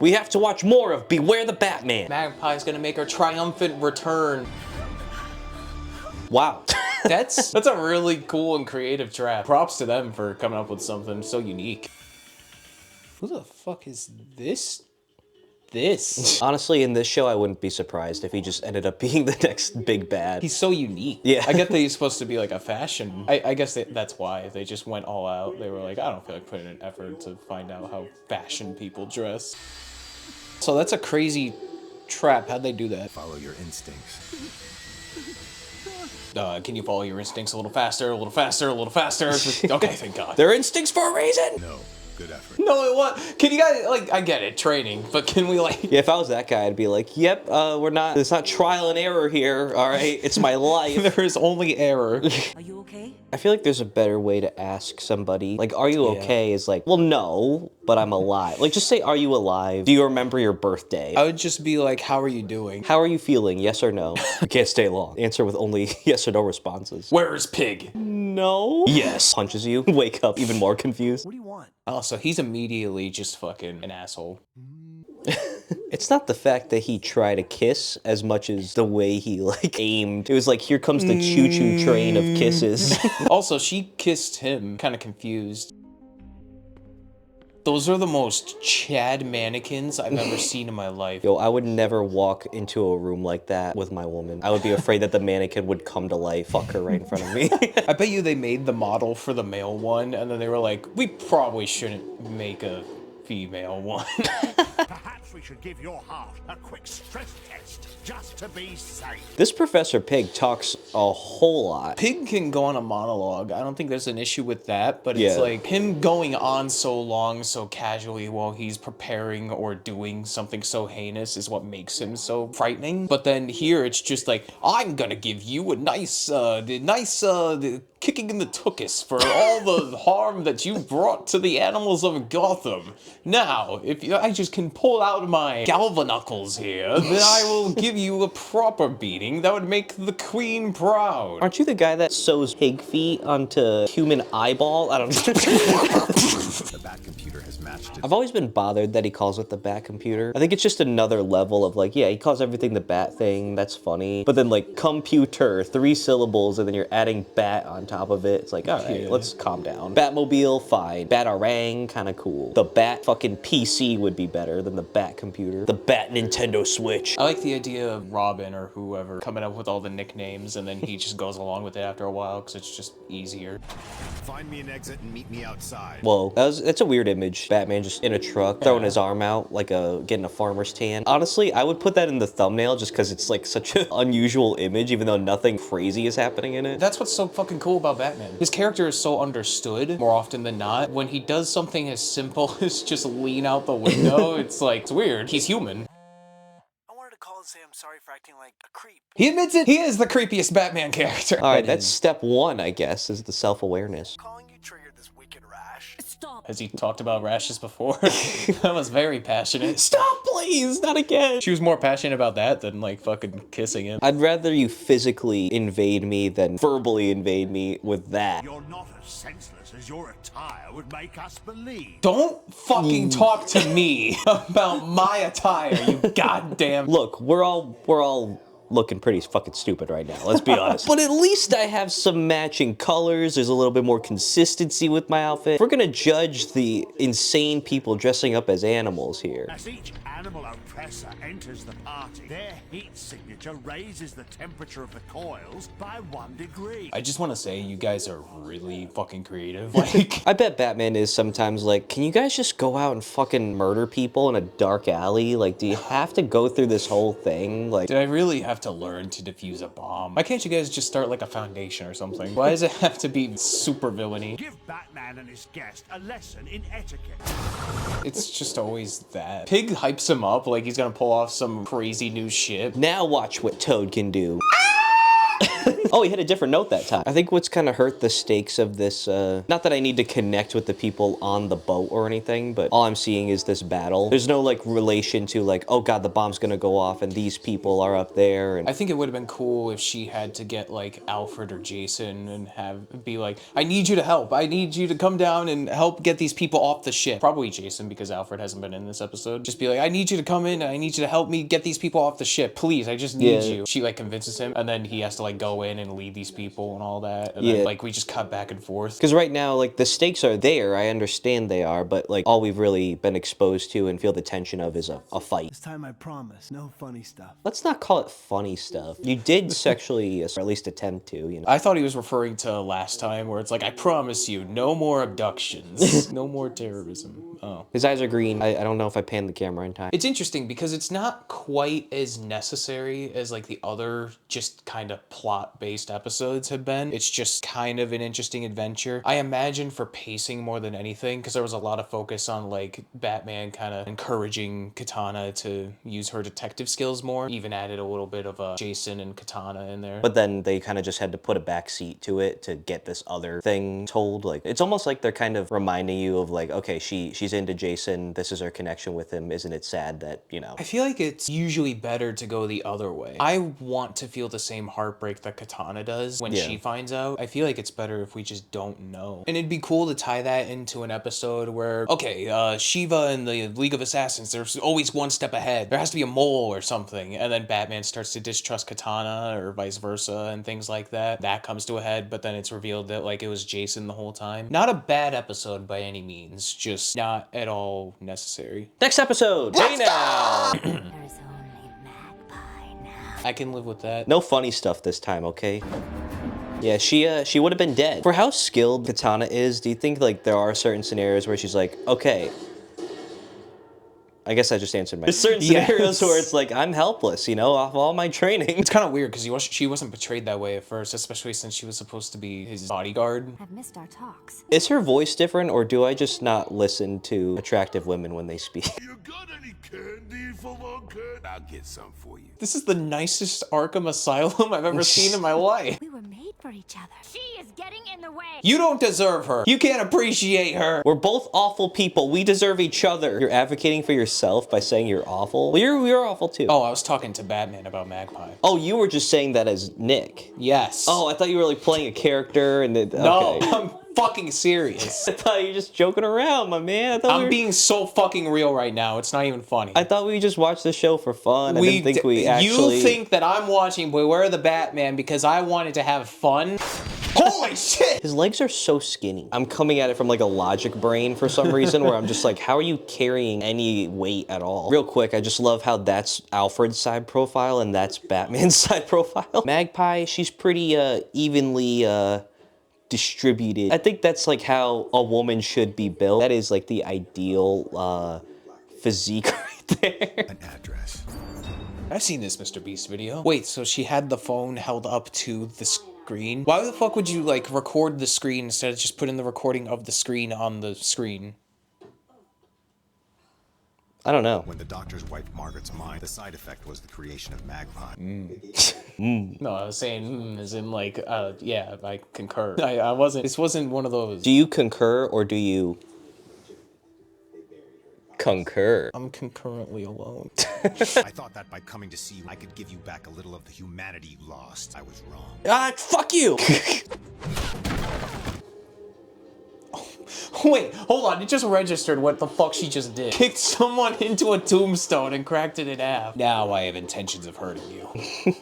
We have to watch more of Beware the Batman. Magpie's gonna make her triumphant return. Wow. That's a really cool and creative trap. Props to them for coming up with something so unique. Who the fuck is this? Honestly, in this show, I wouldn't be surprised if he just ended up being the next big bad. He's so unique. Yeah. I get that he's supposed to be like a fashion. I guess that's why they just went all out. They were like, I don't feel like putting in effort to find out how fashion people dress. So that's a crazy trap. How'd they do that? Follow your instincts. Can you follow your instincts a little faster, a little faster, a little faster? Okay, thank God. They're instincts for a reason! No. Good effort. No, it was. Can you guys, like, I get it, training, but can we, like... Yeah, if I was that guy, I'd be like, yep, it's not trial and error here, all right? It's my life. There is only error. Are you okay? I feel like there's a better way to ask somebody. Like, are you okay is like, well, no, but I'm alive. Like, just say, are you alive? Do you remember your birthday? I would just be like, how are you doing? How are you feeling? Yes or no? You can't stay long. Answer with only yes or no responses. Where is Pig? No. Yes. Punches you. Wake up even more confused. What do you want? Oh, so he's immediately just fucking an asshole. It's not the fact that he tried to kiss as much as the way he, like, aimed. It was like, here comes the choo-choo train of kisses. Also, she kissed him, kind of confused. Those are the most Chad mannequins I've ever seen in my life. Yo, I would never walk into a room like that with my woman. I would be afraid that the mannequin would come to life, fuck her right in front of me. I bet you they made the model for the male one, and then they were like, we probably shouldn't make a female one. Perhaps we should give your heart a quick stress test, just to be safe. This Professor Pig talks a whole lot. Pig can go on a monologue. I don't think there's an issue with that, but it's Yeah. like him going on so long, so casually while he's preparing or doing something so heinous is what makes him so frightening. But then here it's just like, I'm gonna give you a nice kicking in the tuchus for all the harm that you brought to the animals of Gotham. Now, if I just can pull out my galvanuckles here, then I will give you a proper beating that would make the queen proud. Aren't you the guy that sews pig feet onto human eyeball? I don't know. The Bat computer has matched it. I've always been bothered that he calls it the Bat computer. I think it's just another level of like, yeah, he calls everything the Bat thing, that's funny. But then like computer, 3 syllables, and then you're adding Bat on top of it. It's like, all right, let's calm down. Batmobile, fine. Batarang, kind of cool. The Bat fucking PC would be better than the Bat computer. The Bat Nintendo Switch. I like the idea of Robin or whoever coming up with all the nicknames and then he just goes along with it after a while because it's just easier. Find me an exit and meet me outside. Whoa, that's a weird image. Batman just in a truck, throwing his arm out like getting a farmer's tan. Honestly, I would put that in the thumbnail just because it's like such an unusual image, even though nothing crazy is happening in it. That's what's so fucking cool about Batman. His character is so understood more often than not. When he does something as simple as just lean out the window, it's like, it's weird. He's human. I wanted to call and say I'm sorry for acting like a creep. He admits it. He is the creepiest Batman character. All right, that's step 1, I guess, is the self-awareness. Calling you triggered this wicked rash. Stop. Has he talked about rashes before? That was very passionate. Stop, please, not again. She was more passionate about that than like fucking kissing him. I'd rather you physically invade me than verbally invade me with that. You're not as senseless as your attire would make us believe. Don't fucking talk to me about my attire, you goddamn. Look, we're all looking pretty fucking stupid right now, let's be honest. But at least I have some matching colors, there's a little bit more consistency with my outfit. If we're gonna judge the insane people dressing up as animals here. As each animal oppressor enters the party, their heat signature raises the temperature of the coils by 1 degree. I just want to say you guys are really fucking creative. Like, I bet Batman is sometimes like, can you guys just go out and fucking murder people in a dark alley? Like, do you have to go through this whole thing? Like, did I really have to learn to defuse a bomb? Why can't you guys just start like a foundation or something? Why does it have to be super villainy? Give Batman and his guest a lesson in etiquette. It's just always that. Pig hypes him up like he's gonna pull off some crazy new shit. now watch what Toad can do. Oh, he had a different note that time. I think what's kind of hurt the stakes of this, not that I need to connect with the people on the boat or anything, but all I'm seeing is this battle. There's no like relation to like, oh god, the bomb's gonna go off and these people are up there. And I think it would have been cool if she had to get like Alfred or Jason and be like, I need you to help. I need you to come down and help get these people off the ship. Probably Jason, because Alfred hasn't been in this episode. Just be like, I need you to come in and I need you to help me get these people off the ship. Please, I just need you. She like convinces him and then he has to like go in and lead these people and all that. And then like we just cut back and forth. Because right now, like the stakes are there. I understand they are, but like all we've really been exposed to and feel the tension of is a fight. This time I promise, no funny stuff. Let's not call it funny stuff. You did sexually, or at least attempt to, you know. I thought he was referring to last time where it's like, I promise you, no more abductions, no more terrorism. Oh. His eyes are green. I don't know if I panned the camera in time. It's interesting because it's not quite as necessary as like the other just kind of plot-based episodes have been. It's just kind of an interesting adventure. I imagine for pacing more than anything, because there was a lot of focus on like Batman kind of encouraging Katana to use her detective skills more. Even added a little bit of Jason and Katana in there. But then they kind of just had to put a backseat to it to get this other thing told. Like it's almost like they're kind of reminding you of like, okay, she's into Jason. This is her connection with him. Isn't it sad that, you know? I feel like it's usually better to go the other way. I want to feel the same heartbreak that Katana does when she finds out. I feel like it's better if we just don't know. And it'd be cool to tie that into an episode where, okay, Shiva and the League of Assassins, there's always one step ahead. There has to be a mole or something. And then Batman starts to distrust Katana or vice versa and things like that. That comes to a head, but then it's revealed that like it was Jason the whole time. Not a bad episode by any means, just not at all necessary. Next episode. Hey now. There's only Magpie now. I can live with that. No funny stuff this time, okay? Yeah, she would have been dead. For how skilled Katana is, do you think like there are certain scenarios where she's like, okay, I guess I just answered my. There's certain scenarios where it's like, I'm helpless, you know, off all my training. It's kind of weird because she wasn't portrayed that way at first, especially since she was supposed to be his bodyguard. I've missed our talks. Is her voice different, or do I just not listen to attractive women when they speak? You got any candy for Monkey? I'll get some for you. This is the nicest Arkham Asylum I've ever seen in my life. We were made for each other. She is getting in the way. You don't deserve her. You can't appreciate her. We're both awful people. We deserve each other. You're advocating for yourself by saying you're awful? Well, you're awful too. Oh, I was talking to Batman about Magpie. Oh, you were just saying that as Nick. Yes. Oh, I thought you were like playing a character and it, no, okay. I'm fucking serious. I thought you were just joking around, my man. I'm being so fucking real right now. It's not even funny. I thought we just watched the show for fun. I didn't think we actually... You think that I'm watching Beware the Batman because I wanted to have fun? Holy shit! His legs are so skinny. I'm coming at it from like a logic brain for some reason where I'm just like, how are you carrying any weight at all? Real quick, I just love how that's Alfred's side profile and that's Batman's side profile. Magpie, she's pretty evenly distributed. I think that's like how a woman should be built. That is like the ideal physique right there. An address. I've seen this Mr. Beast video. Wait, so she had the phone held up to the screen? Why the fuck would you like record the screen instead of just putting the recording of the screen on the screen? I don't know. When the doctors wiped Margaret's mind, the side effect was the creation of Magpie. No, I was saying, as in like, yeah, I concur. I wasn't, this wasn't one of those. Do you concur or do you concur? I'm concurrently alone. I thought that by coming to see you, I could give you back a little of the humanity you lost. I was wrong. Ah, fuck you! Wait, hold on, it just registered what the fuck she just did. Kicked someone into a tombstone and cracked it in half. Now I have intentions of hurting you.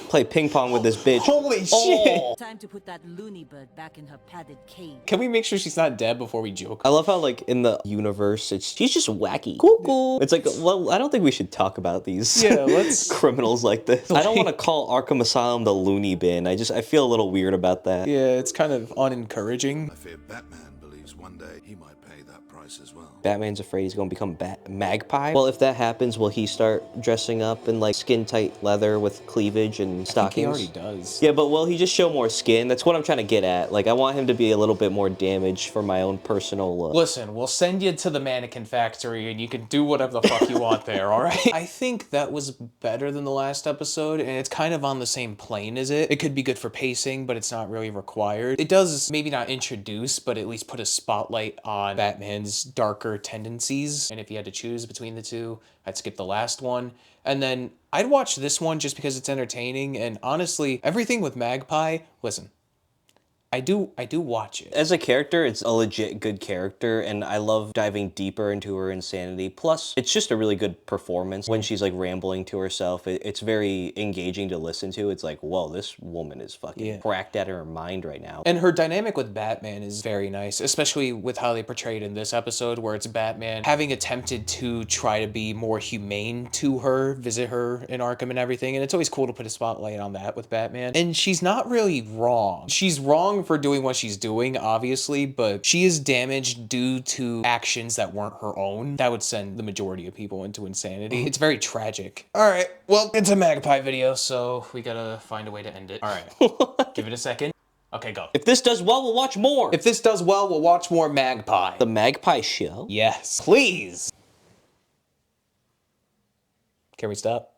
Play ping pong with this bitch. Holy shit! Time to put that loony bird back in her padded cage. Can we make sure she's not dead before we joke? I love how, like, in the universe, she's just wacky. Cool. It's like, well, I don't think we should talk about these criminals like this. I don't want to call Arkham Asylum the loony bin. I feel a little weird about that. Yeah, it's kind of unencouraging. I fear Batman believes thinks one day he might pay that price as well. Batman's afraid he's gonna become Magpie. Well, if that happens, will he start dressing up in like skin-tight leather with cleavage and stockings? He already does. Yeah, but will he just show more skin? That's what I'm trying to get at. Like, I want him to be a little bit more damaged for my own personal look. Listen, we'll send you to the mannequin factory and you can do whatever the fuck you want there, alright? I think that was better than the last episode, and it's kind of on the same plane as it. It could be good for pacing, but it's not really required. It does maybe not introduce, but at least put a spotlight on Batman's darker tendencies. And if you had to choose between the two, I'd skip the last one. And then I'd watch this one just because it's entertaining. And honestly, everything with MAGPIE, listen, I do watch it. As a character, it's a legit good character, and I love diving deeper into her insanity. Plus, it's just a really good performance when she's like rambling to herself. It's very engaging to listen to. It's like, whoa, this woman is fucking cracked out of her mind right now. And her dynamic with Batman is very nice, especially with how they portrayed in this episode, where it's Batman having attempted to try to be more humane to her, visit her in Arkham and everything. And it's always cool to put a spotlight on that with Batman. And she's not really wrong. She's wrong for doing what she's doing, obviously, but she is damaged due to actions that weren't her own. That would send the majority of people into insanity. It's very tragic. All right, well, it's a MAGPIE video, so we gotta find a way to end it. All right, give it a second. Okay, go. If this does well, we'll watch more. If this does well, we'll watch more MAGPIE. The MAGPIE show? Yes, please. Can we stop?